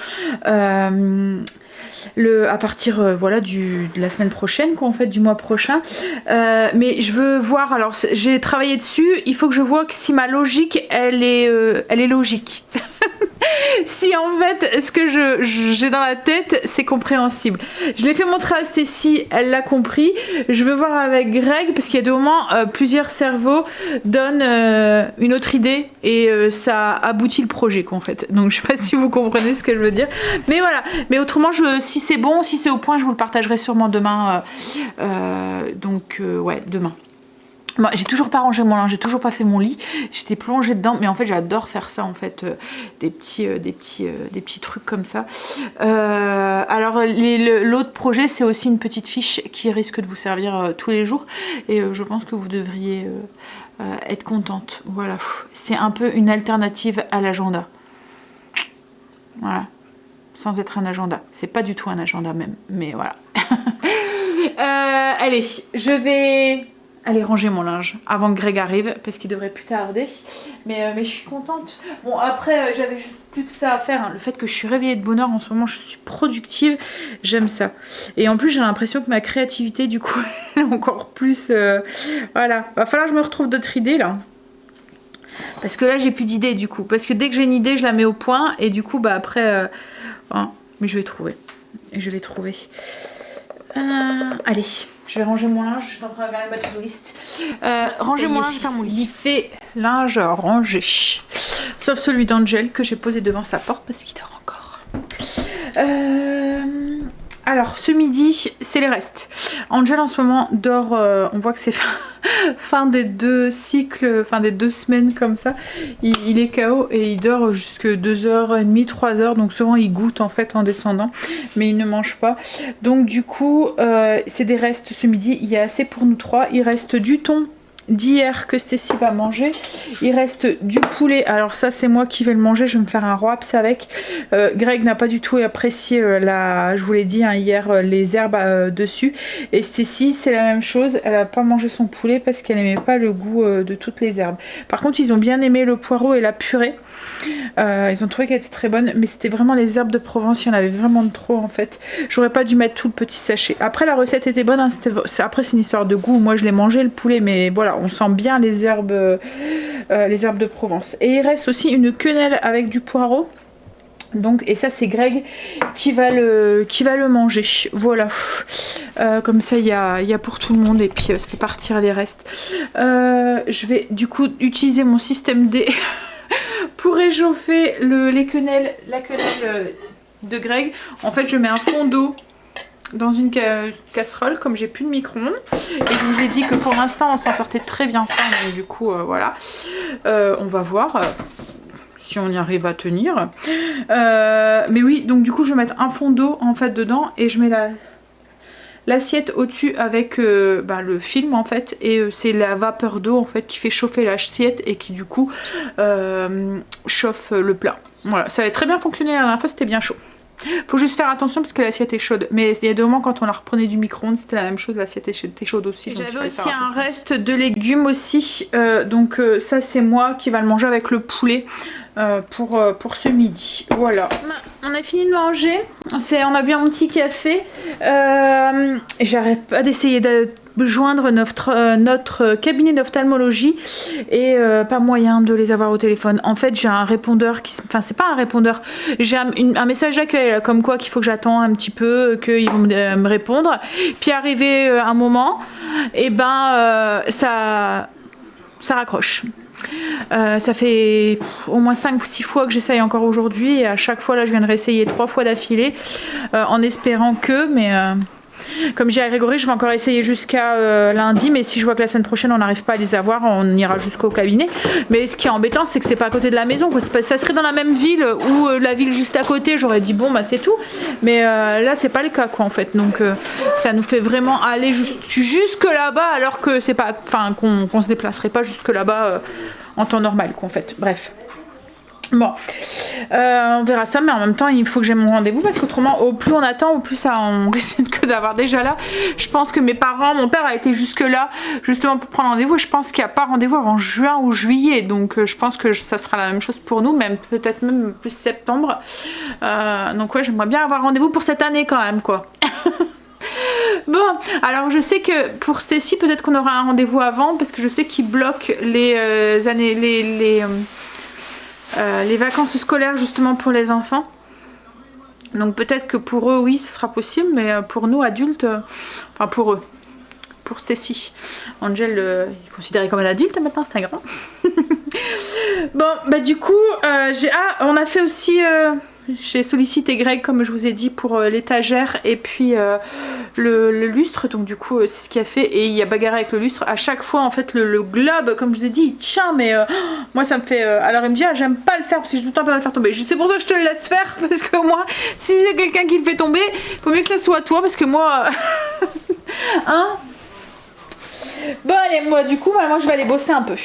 À partir voilà de la semaine prochaine quoi en fait, du mois prochain, mais je veux voir, alors j'ai travaillé dessus, il faut que je vois que si ma logique elle est logique. Si en fait ce que j'ai dans la tête c'est compréhensible. Je l'ai fait montrer à Stécie, elle l'a compris. Je veux voir avec Greg parce qu'il y a des moments plusieurs cerveaux donnent une autre idée et ça aboutit le projet quoi en fait. Donc je sais pas si vous comprenez ce que je veux dire, mais voilà. Mais autrement si c'est bon, si c'est au point, je vous le partagerai sûrement demain. Ouais, demain. Bon, j'ai toujours pas rangé mon linge, j'ai toujours pas fait mon lit, j'étais plongée dedans, mais en fait j'adore faire ça en fait, des petits trucs comme ça. Alors l'autre projet c'est aussi une petite fiche qui risque de vous servir tous les jours et je pense que vous devriez être contente. Voilà, c'est un peu une alternative à l'agenda. Voilà, sans être un agenda, c'est pas du tout un agenda même, mais voilà. Allez, je vais aller ranger mon linge avant que Greg arrive parce qu'il devrait plus tarder, mais je suis contente. Bon après j'avais juste plus que ça à faire, hein. Le fait que je suis réveillée de bonne heure en ce moment, je suis productive, j'aime ça. Et en plus j'ai l'impression que ma créativité du coup est encore plus voilà, va falloir que je me retrouve d'autres idées là. Parce que là j'ai plus d'idées du coup, parce que dès que j'ai une idée je la mets au point et du coup bah après hein, mais je vais trouver. Et je vais trouver. Allez, Je vais ranger mon linge, je suis en train de regarder ma to-do list. Ranger mon linge, faire mon lit. Il fait linge rangé. Sauf celui d'Angel que j'ai posé devant sa porte parce qu'il dort encore. Alors, ce midi, c'est les restes. Angel, en ce moment, dort... on voit que c'est fin des 2 cycles, fin des 2 semaines comme ça. Il est KO et il dort jusque 2h30, 3h. Donc, souvent, il goûte, en fait, en descendant. Mais il ne mange pas. Donc, du coup, c'est des restes ce midi. Il y a assez pour nous 3. Il reste du thon d'hier que Stécie va manger. Il reste du poulet. Alors ça c'est moi qui vais le manger. Je vais me faire un wraps avec. Greg n'a pas du tout apprécié je vous l'ai dit hein, hier, les herbes dessus. Et Stécie c'est la même chose. Elle n'a pas mangé son poulet parce qu'elle n'aimait pas le goût de toutes les herbes. Par contre ils ont bien aimé le poireau et la purée. Ils ont trouvé qu'elle était très bonne. Mais c'était vraiment les herbes de Provence. Il y en avait vraiment de trop en fait. J'aurais pas dû mettre tout le petit sachet. Après la recette était bonne. Hein, après c'est une histoire de goût. Moi je l'ai mangé le poulet. Mais voilà. On sent bien les herbes de Provence. Et il reste aussi une quenelle avec du poireau. Donc, et ça c'est Greg qui va le manger. Voilà. Comme ça il y a pour tout le monde. Et puis ça fait partir les restes. Je vais du coup utiliser mon système D pour réchauffer la quenelle de Greg. En fait je mets un fond d'eau dans une casserole comme j'ai plus de micro-ondes et je vous ai dit que pour l'instant on s'en sortait très bien sans, donc du coup voilà, on va voir si on y arrive à tenir, mais oui, donc du coup je vais mettre un fond d'eau en fait dedans et je mets l'assiette au-dessus avec le film en fait, et c'est la vapeur d'eau en fait qui fait chauffer l'assiette et qui du coup chauffe le plat. Voilà, ça avait très bien fonctionné la dernière fois, c'était bien chaud. Faut juste faire attention parce que l'assiette est chaude. Mais il y a des moments quand on la reprenait du micro-ondes, c'était la même chose, l'assiette était chaude aussi. J'avais aussi un reste de légumes aussi. Donc ça c'est moi qui va le manger avec le poulet pour ce midi. Voilà. On a fini de manger. On a bu un petit café. J'arrête pas d'essayer de joindre notre cabinet d'ophtalmologie et pas moyen de les avoir au téléphone. En fait j'ai un répondeur enfin c'est pas un répondeur, j'ai un message d'accueil comme quoi qu'il faut que j'attends un petit peu, qu'ils vont me répondre, puis arrivé un moment et ça raccroche. Ça fait au moins 5 ou 6 fois que j'essaye encore aujourd'hui et à chaque fois là je viens de réessayer 3 fois d'affilée en espérant mais comme j'ai à Grégory, je vais encore essayer jusqu'à lundi, mais si je vois que la semaine prochaine on n'arrive pas à les avoir, on ira jusqu'au cabinet. Mais ce qui est embêtant, c'est que c'est pas à côté de la maison, quoi. Ça serait dans la même ville ou la ville juste à côté, j'aurais dit bon bah c'est tout. Mais là c'est pas le cas quoi en fait, donc ça nous fait vraiment aller jusque là-bas alors que c'est pas, enfin qu'on se déplacerait pas jusque là-bas en temps normal quoi en fait. Bref. Bon, on verra ça, mais en même temps il faut que j'ai mon rendez-vous parce qu'autrement au plus on attend au plus ça on risque que d'avoir déjà là. Je pense que mon père a été jusque là justement pour prendre rendez-vous et je pense qu'il n'y a pas rendez-vous avant juin ou juillet, donc je pense que ça sera la même chose pour nous, peut-être même plus septembre, donc ouais j'aimerais bien avoir rendez-vous pour cette année quand même quoi. Bon, alors je sais que pour Stécie peut-être qu'on aura un rendez-vous avant parce que je sais qu'il bloque les vacances scolaires justement pour les enfants, donc peut-être que pour eux oui ce sera possible, mais pour nous adultes, enfin pour Stécie, Angel est considéré comme un adulte maintenant, c'est un grand. Bon bah du coup on a fait aussi j'ai sollicité Greg comme je vous ai dit pour l'étagère et puis le lustre, donc du coup c'est ce qu'il a fait et il a bagarré avec le lustre à chaque fois en fait. Le globe comme je vous ai dit il tient, mais moi ça me fait alors il me dit j'aime pas le faire parce que j'ai tout le temps peur de le faire tomber. C'est pour ça que je te le laisse faire parce que moi si il y a quelqu'un qui le fait tomber il faut mieux que ça soit toi parce que moi hein. Bon allez, moi du coup moi je vais aller bosser un peu.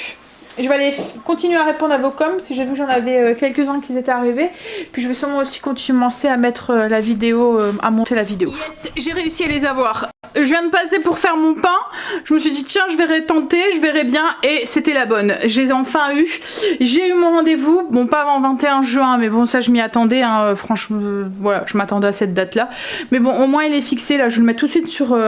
Je vais aller continuer à répondre à vos coms, si j'ai vu que j'en avais quelques-uns qui étaient arrivés. Puis je vais sûrement aussi commencer à mettre la vidéo, à monter la vidéo. Yes, j'ai réussi à les avoir. Je viens de passer pour faire mon pain. Je me suis dit tiens je verrai tenter, je verrai bien. Et c'était la bonne. Je les ai enfin eu. J'ai eu mon rendez-vous. Bon pas avant 21 juin, mais bon ça je m'y attendais. Hein. Franchement voilà, je m'attendais à cette date là. Mais bon au moins il est fixé là. Je vais le mettre tout de suite sur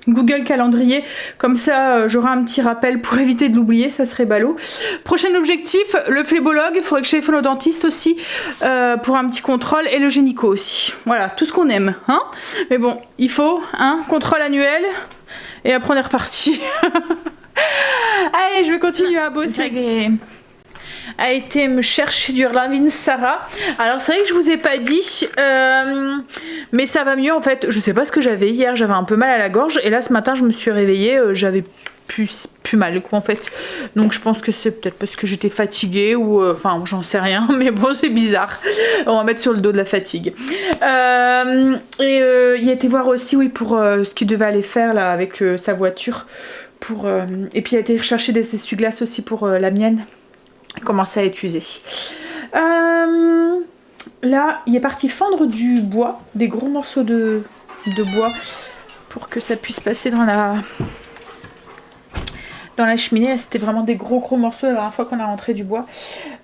Google Calendrier, comme ça j'aurai un petit rappel pour éviter de l'oublier, ça serait ballot. Prochain objectif, le phlébologue, il faudrait que je téléphone au dentiste aussi pour un petit contrôle, et le gynéco aussi. Voilà, tout ce qu'on aime, hein. Mais bon, il faut un contrôle annuel, Et après on est reparti. Allez, je vais continuer à bosser. A été me chercher du Ravin Sarah. Alors c'est vrai que je vous ai pas dit, mais ça va mieux en fait. Je sais pas ce que j'avais hier, j'avais un peu mal à la gorge et là ce matin je me suis réveillée, j'avais plus mal quoi en fait. Donc je pense que c'est peut-être parce que j'étais fatiguée ou enfin j'en sais rien, mais bon c'est bizarre. On va mettre sur le dos de la fatigue. Il a été voir aussi oui pour ce qu'il devait aller faire là avec sa voiture. Et puis il a été chercher des essuie-glaces aussi pour la mienne. Commence à être usé. Là, il est parti fendre du bois, des gros morceaux de bois pour que ça puisse passer dans la cheminée. C'était vraiment des gros morceaux la dernière fois qu'on a rentré du bois.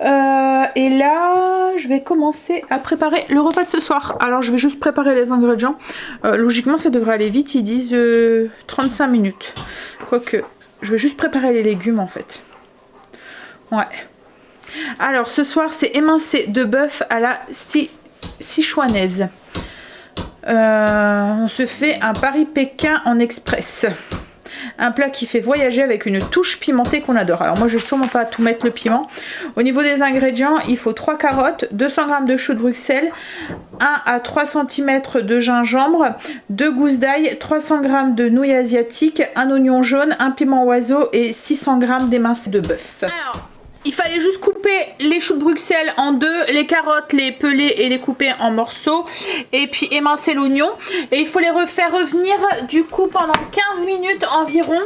Et là, je vais commencer à préparer le repas de ce soir. Alors, je vais juste préparer les ingrédients. Logiquement, ça devrait aller vite. Ils disent 35 minutes. Quoique, je vais juste préparer les légumes en fait. Ouais. Alors ce soir c'est émincé de bœuf à la sichuanaise. On se fait un Paris-Pékin en express. Un plat qui fait voyager avec une touche pimentée qu'on adore. Alors moi je ne vais sûrement pas tout mettre le piment. Au niveau des ingrédients, il faut 3 carottes, 200 g de choux de Bruxelles, 1 à 3 cm de gingembre, 2 gousses d'ail, 300 g de nouilles asiatiques, un oignon jaune, un piment oiseau et 600 g d'émincé de bœuf. Alors, il fallait juste couper les choux de Bruxelles en deux, les carottes, les peler et les couper en morceaux. Et puis émincer l'oignon. Et il faut les refaire revenir du coup pendant 15 minutes environ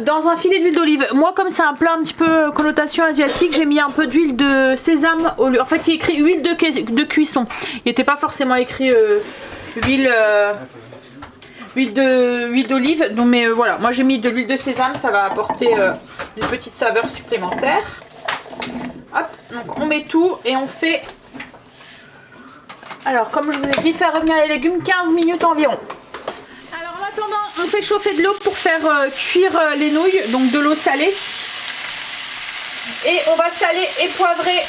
dans un filet d'huile d'olive. Moi comme c'est un plat un petit peu connotation asiatique, j'ai mis un peu d'huile de sésame au lieu. En fait il est écrit huile de cuisson. Il n'était pas forcément écrit huile d'olive. Donc mais voilà, moi j'ai mis de l'huile de sésame, ça va apporter une petite saveur supplémentaire. Hop, donc on met tout et on fait, alors comme je vous ai dit, faire revenir les légumes 15 minutes environ. Alors en attendant, on fait chauffer de l'eau pour faire cuire les nouilles, donc de l'eau salée. Et on va saler et poivrer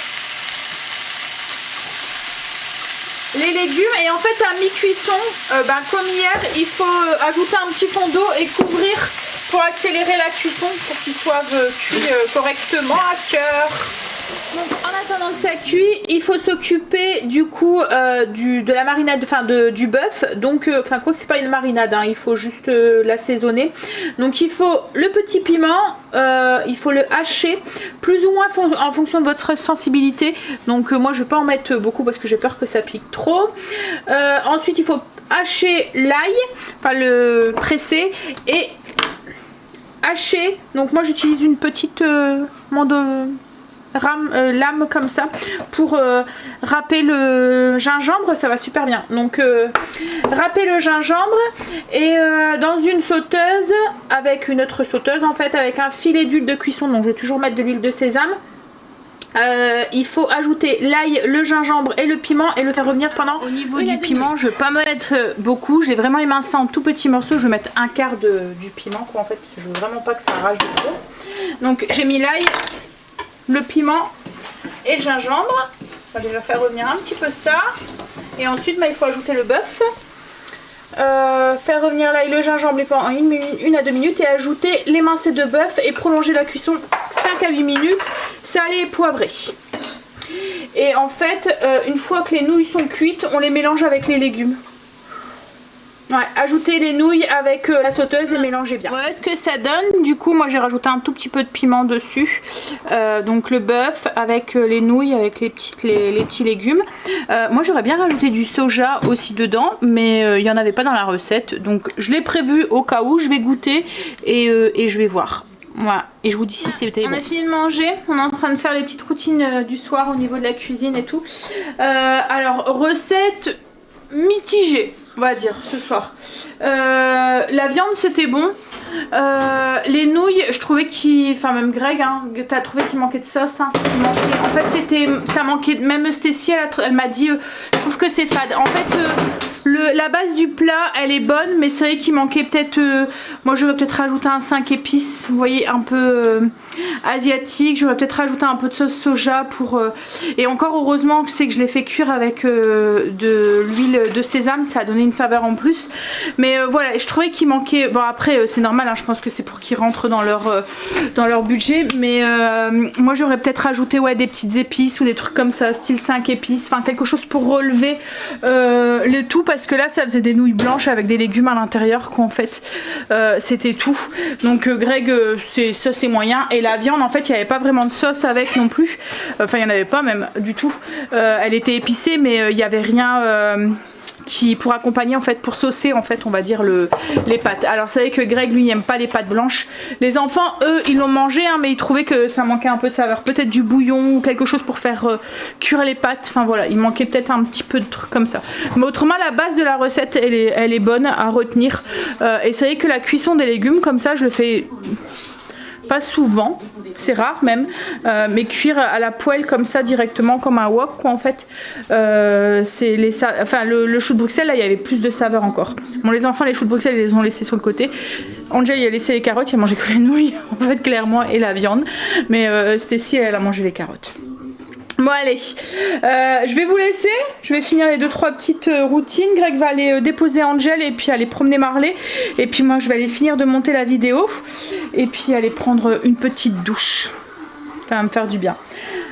les légumes. Et en fait à mi-cuisson, comme hier, il faut ajouter un petit fond d'eau et couvrir pour accélérer la cuisson pour qu'ils soient cuits correctement à cœur. Donc en attendant que ça cuit, il faut s'occuper du coup de la marinade, enfin du bœuf. Donc quoi que c'est pas une marinade, hein, il faut juste l'assaisonner. Donc il faut le petit piment, il faut le hacher plus ou moins en fonction de votre sensibilité. Donc moi je vais pas en mettre beaucoup parce que j'ai peur que ça pique trop. Ensuite il faut hacher l'ail, enfin le presser et hacher. Donc moi j'utilise une petite lame comme ça pour râper le gingembre, ça va super bien. Donc râper le gingembre et dans une sauteuse, avec une autre sauteuse en fait, avec un filet d'huile de cuisson, donc je vais toujours mettre de l'huile de sésame. Il faut ajouter l'ail, le gingembre et le piment et le faire revenir pendant. Au niveau du piment, je vais pas mettre beaucoup, je l'ai vraiment émincé en tout petits morceaux. Je vais mettre un quart du piment quoi, en fait, parce que je veux vraiment pas que ça rajoute trop. Donc j'ai mis l'ail, le piment et le gingembre. On va déjà faire revenir un petit peu ça. Et ensuite il faut ajouter le bœuf. Faire revenir l'ail, le gingembre pendant 1 à 2 minutes et ajouter l'émincé de bœuf et prolonger la cuisson 5 à 8 minutes, salé et poivré. Et en fait, une fois que les nouilles sont cuites, on les mélange avec les légumes. Ouais, ajouter les nouilles avec la sauteuse et mélanger bien. Voilà ce que ça donne. Du coup, moi j'ai rajouté un tout petit peu de piment dessus. Donc le bœuf avec les nouilles, avec les petits légumes. Moi j'aurais bien rajouté du soja aussi dedans, mais il n'y en avait pas dans la recette. Donc je l'ai prévu au cas où, je vais goûter et je vais voir. Voilà, et je vous dis si c'était bon. On a fini de manger, on est en train de faire les petites routines du soir au niveau de la cuisine et tout. Alors, recette mitigée, on va dire, ce soir. La viande, c'était bon. Les nouilles, je trouvais enfin même Greg, hein, t'as trouvé qu'il manquait de sauce, hein, en fait ça manquait, même Stécie elle m'a dit je trouve que c'est fade. En fait La base du plat, elle est bonne, mais c'est vrai qu'il manquait peut-être... moi, j'aurais peut-être rajouté un 5 épices, vous voyez, un peu asiatique. J'aurais peut-être rajouté un peu de sauce soja pour... et encore, heureusement, c'est que je l'ai fait cuire avec de l'huile de sésame. Ça a donné une saveur en plus. Mais voilà, je trouvais qu'il manquait... Bon, après, c'est normal, hein, je pense que c'est pour qu'ils rentrent dans leur budget. Mais moi, j'aurais peut-être rajouté des petites épices ou des trucs comme ça, style 5 épices. Enfin, quelque chose pour relever le tout, parce que là ça faisait des nouilles blanches avec des légumes à l'intérieur quoi, en fait c'était tout. Donc Greg ça c'est moyen, et la viande en fait il n'y avait pas vraiment de sauce avec non plus, enfin il n'y en avait pas même du tout, elle était épicée mais il n'y avait rien qui pour accompagner en fait, pour saucer en fait on va dire les pâtes. Alors c'est vrai que Greg lui il aime pas les pâtes blanches, les enfants eux ils l'ont mangé hein, mais ils trouvaient que ça manquait un peu de saveur, peut-être du bouillon ou quelque chose pour faire cuire les pâtes, enfin voilà, il manquait peut-être un petit peu de trucs comme ça, mais autrement la base de la recette elle est bonne à retenir, et c'est vrai que la cuisson des légumes comme ça je le fais pas souvent, c'est rare même, mais cuire à la poêle comme ça directement comme un wok quoi en fait, c'est enfin le chou de Bruxelles là il y avait plus de saveur encore. Bon les enfants les choux de Bruxelles ils les ont laissés sur le côté, Angel il a laissé les carottes, il a mangé que les nouilles en fait clairement et la viande, mais Stacy elle a mangé les carottes. Bon allez, je vais vous laisser, je vais finir les 2-3 petites routines. Greg va aller déposer Angel et puis aller promener Marley, et puis moi je vais aller finir de monter la vidéo et puis aller prendre une petite douche, ça va me faire du bien.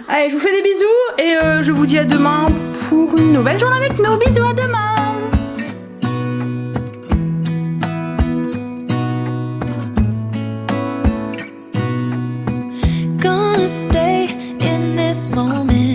Allez, je vous fais des bisous et je vous dis à demain pour une nouvelle journée avec nous. Bisous, à demain. Gonna stay in this moment.